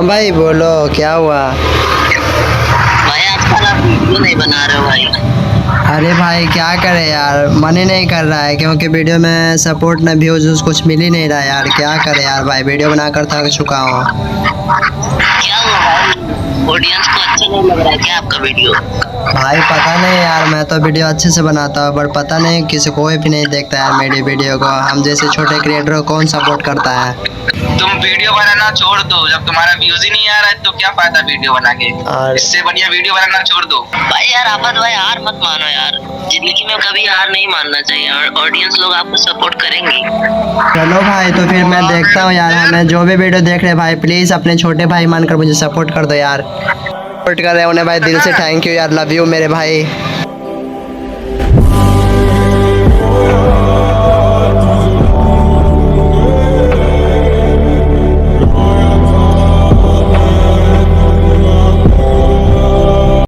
हाँ भाई बोलो, क्या हुआ? भाई आजकल आप वीडियो नहीं बना रहे हो भाई। अरे भाई क्या करे यार, मन ही नहीं कर रहा है क्योंकि वीडियो में सपोर्ट ना व्यूज कुछ मिल ही नहीं रहा यार। क्या करे यार भाई, वीडियो बनाकर थक चुका हूँ। क्या हुआ भाई, ऑडियंस को अच्छा नहीं लग रहा है क्या आपका वीडियो? भाई पता नहीं यार, मैं तो वीडियो अच्छे से बनाता हूँ बट पता नहीं किसी कोई भी नहीं देखता यार मेरी वीडियो को। हम जैसे छोटे क्रिएटर को कौन सपोर्ट करता है। तुम वीडियो बनाना छोड़ दो, जब तुम्हारा व्यूज ही नहीं आ रहा है तो क्या फायदा वीडियो बना के। और इससे बढ़िया वीडियो बनाना छोड़ दो। भाई यार आफत भाई हार मत मानो यार, जिंदगी में कभी हार नहीं मानना चाहिए और ऑडियंस लोग आपको सपोर्ट करेंगे। चलो भाई, तो फिर मैं देखता हूँ यार। हमें जो भी वीडियो देख रहे भाई, प्लीज अपने छोटे भाई मानकर मुझे सपोर्ट कर दो यार। सपोर्ट कर रहे उन्हें भाई दिल से थैंक यू यार, लव यू मेरे भाई।